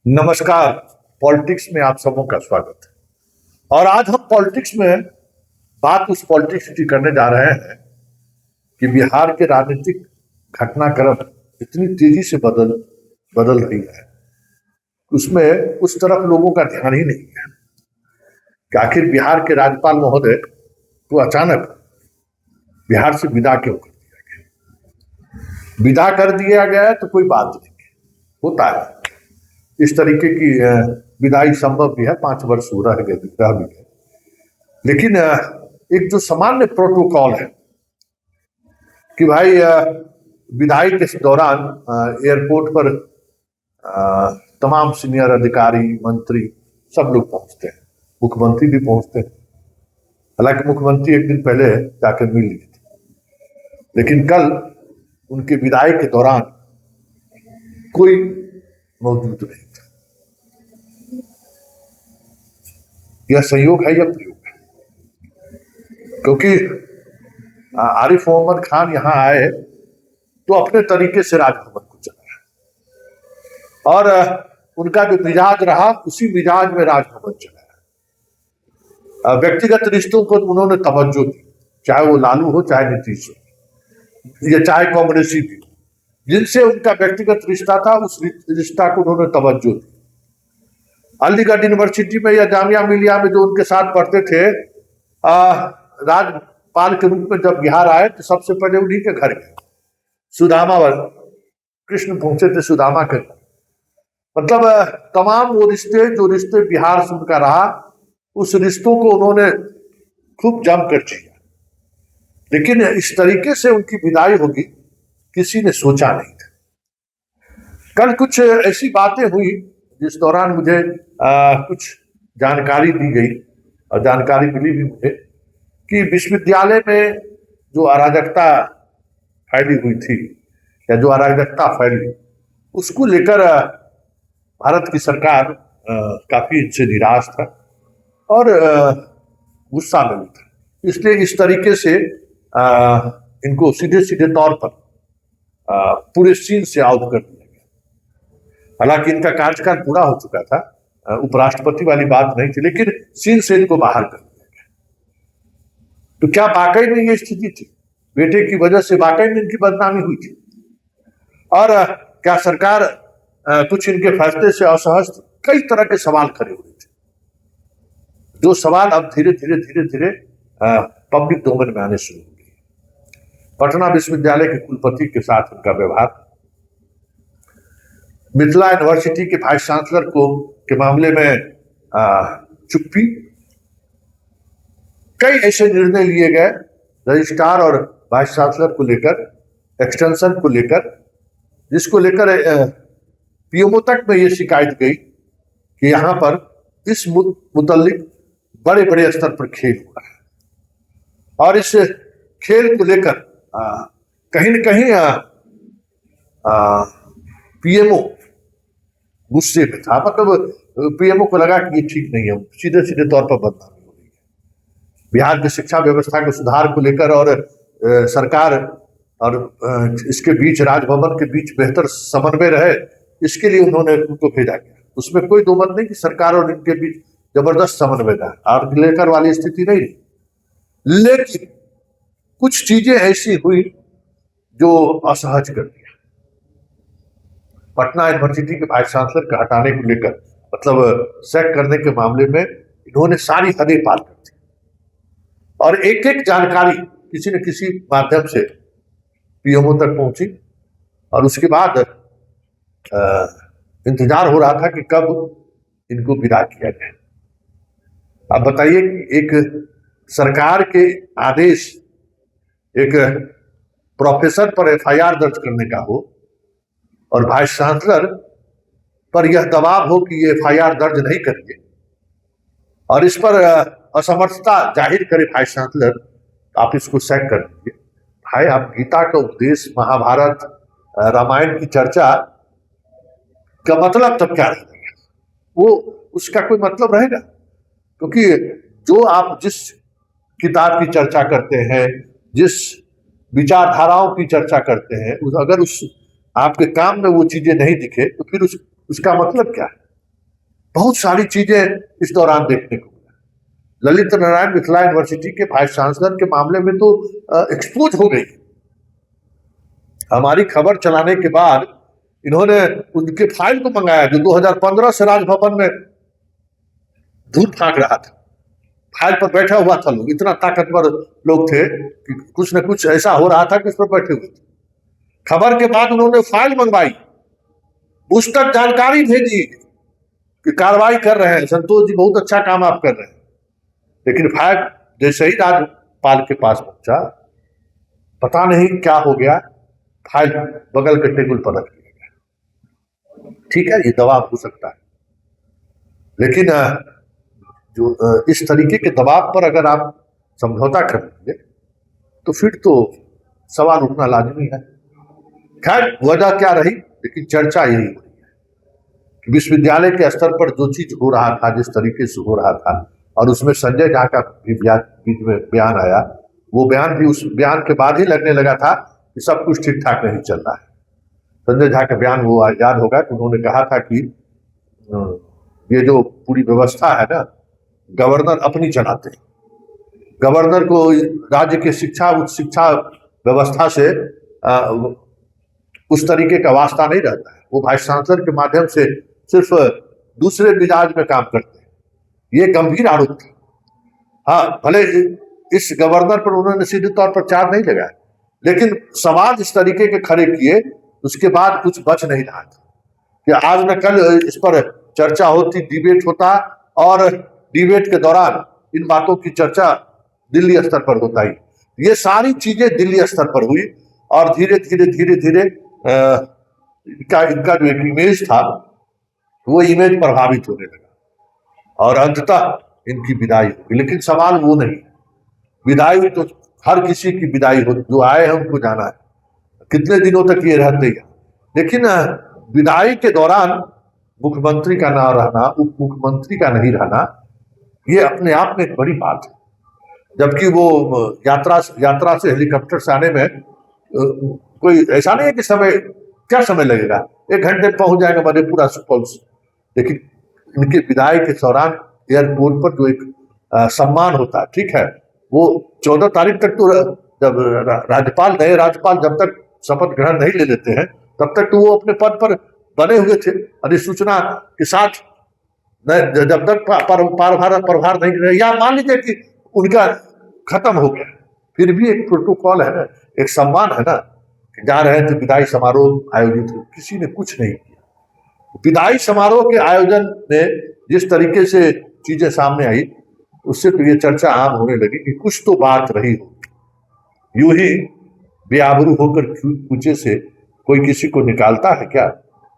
नमस्कार। पॉलिटिक्स में आप सबों का स्वागत है। और आज हम पॉलिटिक्स में बात उस पॉलिटिक्स की करने जा रहे हैं कि बिहार के राजनीतिक घटनाक्रम इतनी तेजी से बदल बदल रही है, उसमें उस तरफ लोगों का ध्यान ही नहीं है कि आखिर बिहार के राज्यपाल महोदय को अचानक बिहार से विदा क्यों कर दिया गया। विदा कर दिया गया तो कोई बात नहीं होता है, इस तरीके की विदाई संभव भी है, 5 वर्ष हो रह भी गए। लेकिन एक जो सामान्य प्रोटोकॉल है कि भाई विदाई के दौरान एयरपोर्ट पर तमाम सीनियर अधिकारी, मंत्री सब लोग पहुंचते हैं, मुख्यमंत्री भी पहुंचते हैं। हालांकि मुख्यमंत्री एक दिन पहले जाकर मिल लिए थे, लेकिन कल उनके विदाई के दौरान कोई मौजूद नहीं था। यह संयोग है या प्रयोग है? क्योंकि आरिफ मोहम्मद खान यहां आए तो अपने तरीके से राजभवन को चलाया और उनका जो मिजाज रहा उसी मिजाज में राजभवन चलाया। व्यक्तिगत रिश्तों को उन्होंने तवज्जो दी, चाहे वो लालू हो चाहे नीतीश हो या चाहे कांग्रेसी भी हो। जिनसे उनका व्यक्तिगत रिश्ता था उस रिश्ता को उन्होंने तवज्जो दी। अलीगढ़ यूनिवर्सिटी में या जामिया मिलिया में जो उनके साथ पढ़ते थे, राज्यपाल के रूप में जब बिहार आए तो सबसे पहले उन्हीं के घर गए। सुदामा कृष्ण पहुंचे थे सुदामा के घर। मतलब तमाम वो रिश्ते जो रिश्ते बिहार से उनका रहा, उस रिश्तों को उन्होंने खूब जमकर जिया। लेकिन इस तरीके से उनकी विदाई होगी किसी ने सोचा नहीं था। कल कुछ ऐसी बातें हुई जिस दौरान मुझे कुछ जानकारी दी गई और जानकारी मिली भी मुझे कि विश्वविद्यालय में जो अराजकता फैली हुई थी या जो अराजकता फैली उसको लेकर भारत की सरकार काफी इनसे निराश था और गुस्सा में भी था। इसलिए इस तरीके से इनको सीधे सीधे तौर पर पूरे सीन से आउट कर दिया गया। हालांकि इनका कार्यकाल पूरा हो चुका था, उपराष्ट्रपति वाली बात नहीं थी, लेकिन सीन से इनको बाहर कर दिया गया। तो क्या वाकई में ये स्थिति थी? बेटे की वजह से वाकई में इनकी बदनामी हुई थी? और क्या सरकार कुछ इनके फैसले से असहज थी? कई तरह के सवाल खड़े हुए थे, जो सवाल अब धीरे धीरे पब्लिक डोमेन में आने शुरू हो गए। पटना विश्वविद्यालय के कुलपति के साथ उनका व्यवहार, मिथिला यूनिवर्सिटी के वाइस चांसलर के मामले में चुप्पी, कई ऐसे निर्णय लिए गए रजिस्ट्रार और वाइस चांसलर को लेकर, एक्सटेंशन को लेकर, जिसको लेकर पीएमओ तक में ये शिकायत गई कि यहां पर इस मुतल्लिक बड़े बड़े स्तर पर खेल हुआ है और इस खेल को लेकर कहीं न कहीं पीएमओ गुस्से में था। मतलब पीएमओ को लगा कि ये ठीक नहीं है, सीधे सीधे तौर पर बदनामी हो रही है। बिहार की शिक्षा व्यवस्था के सुधार को लेकर और सरकार और इसके बीच, राजभवन के बीच बेहतर समन्वय रहे, इसके लिए उन्होंने उनको भेजा गया। उसमें कोई दो मत नहीं कि सरकार और इनके बीच जबरदस्त समन्वय रहा और लेकर वाली स्थिति नहीं रही। लेकिन कुछ चीजें ऐसी हुई जो असहज कर दिया। पटना यूनिवर्सिटी के वाइस चांसलर का हटाने को लेकर, मतलब सैक करने के मामले में इन्होंने सारी हदें पार कर दी और एक एक जानकारी किसी न किसी माध्यम से पीएमओ तक पहुंची और उसके बाद इंतजार हो रहा था कि कब इनको विदा किया जाए। अब बताइए कि एक सरकार के आदेश एक प्रोफेसर पर एफआईआर दर्ज करने का हो और वाइस चांसलर पर यह दबाव हो कि ये एफआईआर दर्ज नहीं करेंगे और इस पर असमर्थता जाहिर करे वाइस चांसलर, आप इसको सैक कर दीजिए। भाई, आप गीता का उपदेश, महाभारत, रामायण की चर्चा का मतलब तब क्या रहेगा? वो उसका कोई मतलब रहेगा? क्योंकि जो आप जिस किताब की चर्चा करते हैं, जिस विचारधाराओं की चर्चा करते हैं, अगर उस आपके काम में वो चीजें नहीं दिखे तो फिर उसका मतलब क्या है? बहुत सारी चीजें इस दौरान देखने को मिला। ललित नारायण मिथिला यूनिवर्सिटी के वाइस चांसलर के मामले में तो एक्सपोज हो गई। हमारी खबर चलाने के बाद इन्होंने उनके फाइल को मंगाया जो 2015 से राजभवन में धूप फाक रहा था। फाइल पर बैठा हुआ था लोग, इतना ताकतवर लोग थे कि कुछ न कुछ ऐसा हो रहा था कि उस पर बैठे हुए थे। खबर के बाद उन्होंने फाइल मंगवाई, उस तक जानकारी भेजी कि कार्रवाई कर रहे हैं, संतोष जी बहुत अच्छा काम आप कर रहे हैं। लेकिन फाइल जैसे ही राज्यपाल के पास पहुंचा, पता नहीं क्या हो गया, फाइल बगल के टेबल पर रख दिया गया। ठीक है, ये दबाव हो सकता है, लेकिन जो इस तरीके के दबाव पर अगर आप समझौता कर लेंगे तो फिर तो सवाल उठना लाजमी है। खैर वजह क्या रही, लेकिन चर्चा यही हो रही है कि विश्वविद्यालय के स्तर पर जो चीज हो रहा था, जिस तरीके से हो रहा था, और उसमें संजय झा का भी बीच में बयान आया, वो बयान भी उस बयान के बाद ही लगने लगा था कि सब कुछ ठीक ठाक नहीं चल रहा है। संजय झा का बयान वो याद होगा कि उन्होंने कहा था कि ये जो पूरी व्यवस्था है ना, गवर्नर अपनी चलाते हैं, गवर्नर को राज्य के शिक्षा उच्च शिक्षा व्यवस्था से उस तरीके का वास्ता नहीं रहता है। वो वाइस चांसलर के माध्यम से सिर्फ दूसरे मिजाज में काम करते हैं। ये गंभीर आरोप था। हाँ, भले इस गवर्नर पर उन्होंने सीधे तौर पर चार्ज नहीं लगाया, लेकिन सवाल इस तरीके के खड़े किए, उसके बाद कुछ बच नहीं रहा था कि आज न कल इस पर चर्चा होती, डिबेट होता, और डिबेट के दौरान इन बातों की चर्चा दिल्ली स्तर पर होता ही। ये सारी चीजें दिल्ली स्तर पर हुई और धीरे धीरे धीरे धीरे इनका जो एक इमेज था वो इमेज प्रभावित होने लगा और अंततः इनकी विदाई हुई। लेकिन सवाल वो नहीं, विदाई हुई तो हर किसी की विदाई हो, जो आए हैं उनको जाना है, कितने दिनों तक ये रहते हैं। लेकिन विदाई के दौरान मुख्यमंत्री का ना रहना, उप मुख्यमंत्री का नहीं रहना, ये अपने आप में एक बड़ी बात है। जबकि वो यात्रा से हेलीकॉप्टर से आने में कोई ऐसा नहीं है कि समय, क्या समय लगेगा, 1 घंटे पहुंच जाएगा मधेपुरा सुपौल से। लेकिन इनके विदाई के दौरान एयरपोर्ट पर जो एक सम्मान होता है, ठीक है, वो 14 तारीख तक तो जब नए राज्यपाल जब तक शपथ ग्रहण नहीं ले लेते हैं तब तक तो वो अपने पद पर बने हुए थे। अधिसूचना के साथ जब तक प्रभार नहीं रहे, या मान लीजिए कि उनका खत्म हो गया, फिर भी एक प्रोटोकॉल है ना, एक सम्मान है ना, जा रहे थे विदाई समारोह आयोजित, किसी ने कुछ नहीं किया। विदाई समारोह के आयोजन में जिस तरीके से चीजें सामने आई, उससे तो ये चर्चा आम होने लगी कि कुछ तो बात रही हो। यूं ही बेआबरू होकर कूचे से कोई किसी को निकालता है क्या?